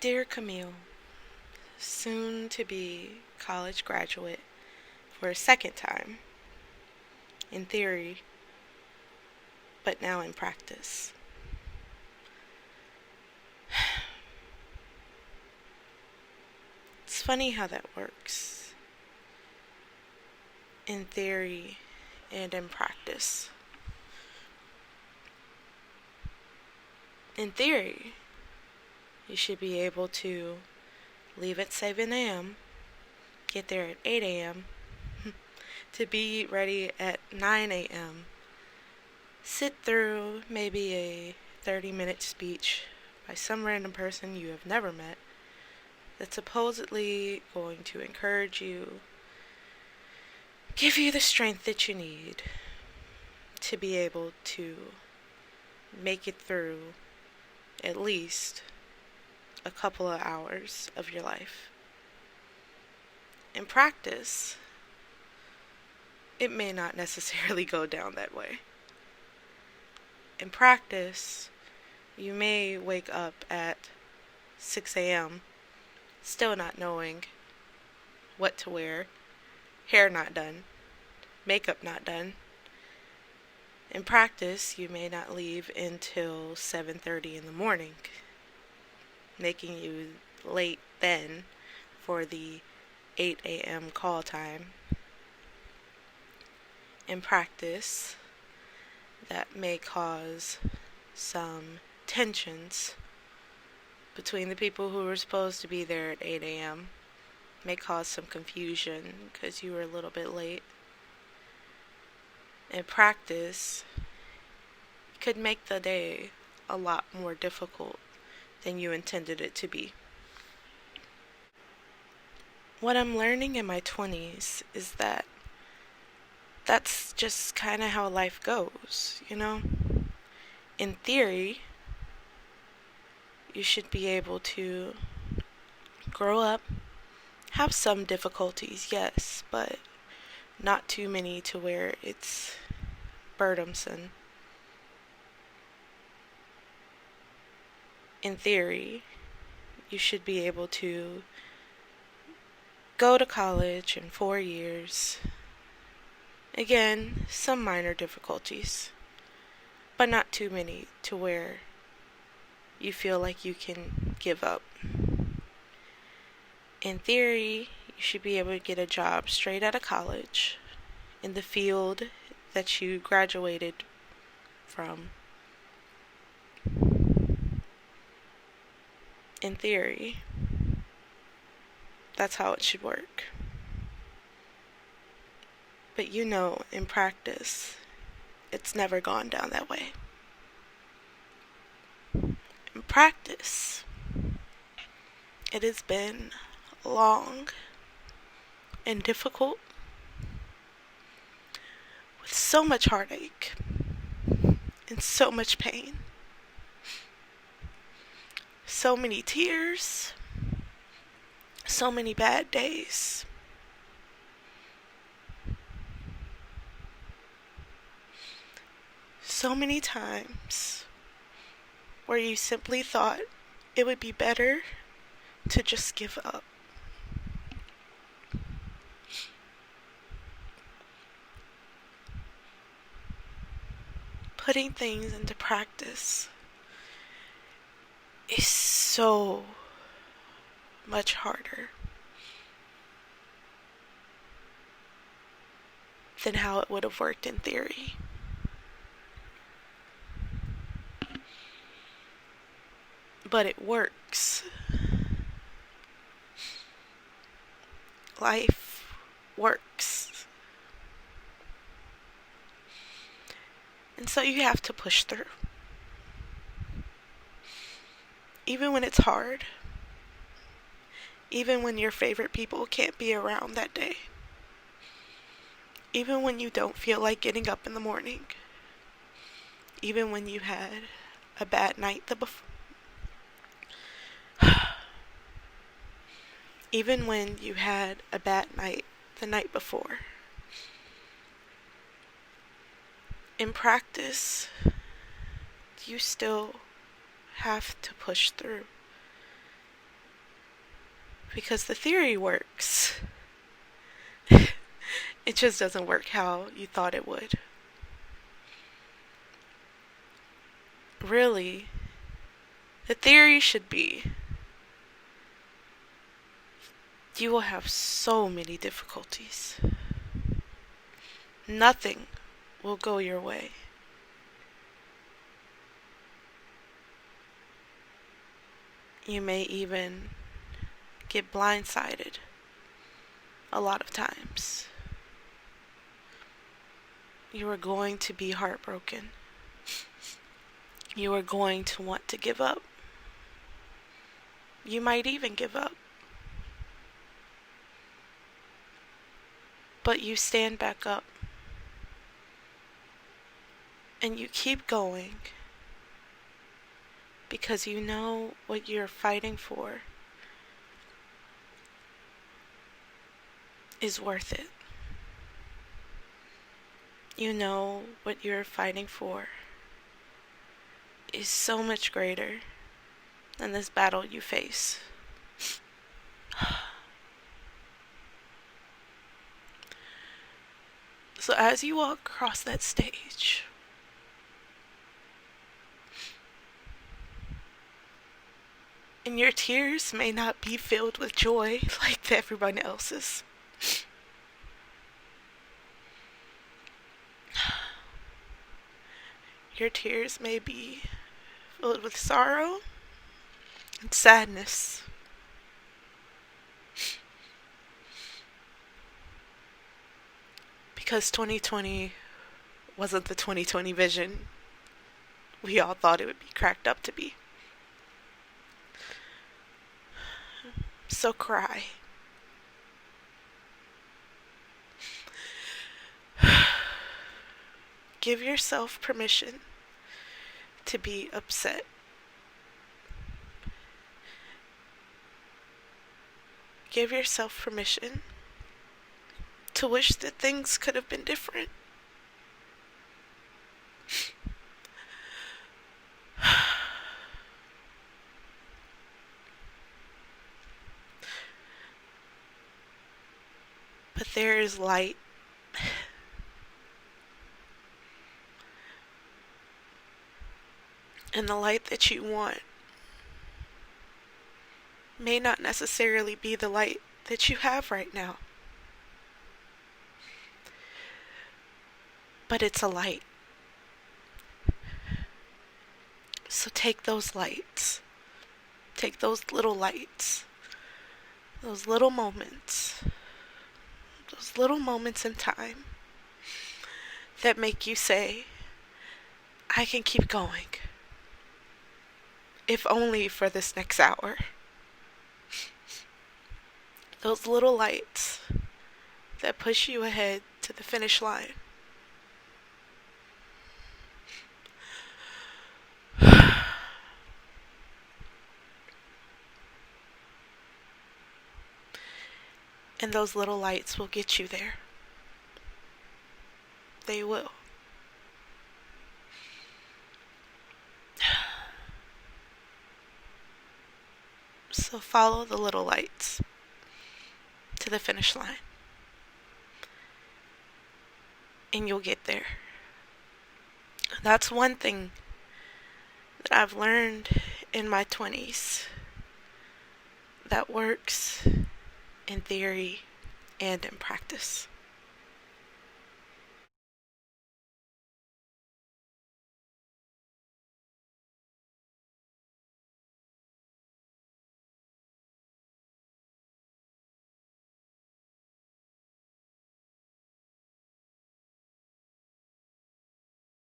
Dear Camille, soon to be college graduate for a second time, in theory, but now in practice. It's funny how that works. In theory and in practice. In theory, you should be able to leave at 7 a.m., get there at 8 a.m., to be ready at 9 a.m., sit through maybe a 30-minute speech by some random person you have never met that's supposedly going to encourage you, give you the strength that you need to be able to make it through at least a couple of hours of your life. In practice, it may not necessarily go down that way. In practice, you may wake up at 6 a.m. still not knowing what to wear, hair not done, makeup not done. In practice, you may not leave until 7:30 in the morning, making you late then for the 8 a.m. call time. In practice, that may cause some tensions between the people who were supposed to be there at 8 a.m. May cause some confusion because you were a little bit late. In practice, it could make the day a lot more difficult than you intended it to be. What I'm learning in my 20s is that that's just kind of how life goes, you know? In theory, you should be able to grow up, have some difficulties, yes, but not too many to where it's burdensome. In theory, you should be able to go to college in 4 years. Again, some minor difficulties, but not too many to where you feel like you can give up. In theory, you should be able to get a job straight out of college in the field that you graduated from. In theory, that's how it should work. But you know, in practice, it's never gone down that way. In practice, it has been long and difficult with so much heartache and so much pain. So many tears, so many bad days. So many times where you simply thought it would be better to just give up. Putting things into practice is so much harder than how it would have worked in theory. But it works. Life works. And so you have to push through. Even when it's hard. Even when your favorite people can't be around that day. Even when you don't feel like getting up in the morning. Even when you had a bad night the before. Even when you had a bad night the night before. In practice, you still have to push through. Because the theory works. It just doesn't work how you thought it would. Really, the theory should be you will have so many difficulties. Nothing will go your way. You may even get blindsided a lot of times. You are going to be heartbroken. You are going to want to give up. You might even give up. But you stand back up. And you keep going. Because you know what you're fighting for is worth it. You know what you're fighting for is so much greater than this battle you face. So as you walk across that stage, and your tears may not be filled with joy like everyone else's, your tears may be filled with sorrow and sadness. Because 2020 wasn't the 2020 vision we all thought it would be cracked up to be. So cry. Give yourself permission to be upset. Give yourself permission to wish that things could have been different. But there is light. And the light that you want may not necessarily be the light that you have right now. But it's a light. So take those lights. Take those little lights. Those little moments. Those little moments in time that make you say, I can keep going. If only for this next hour. Those little lights that push you ahead to the finish line. And those little lights will get you there. They will. So follow the little lights to the finish line. And you'll get there. That's one thing that I've learned in my 20s that works in theory and in practice.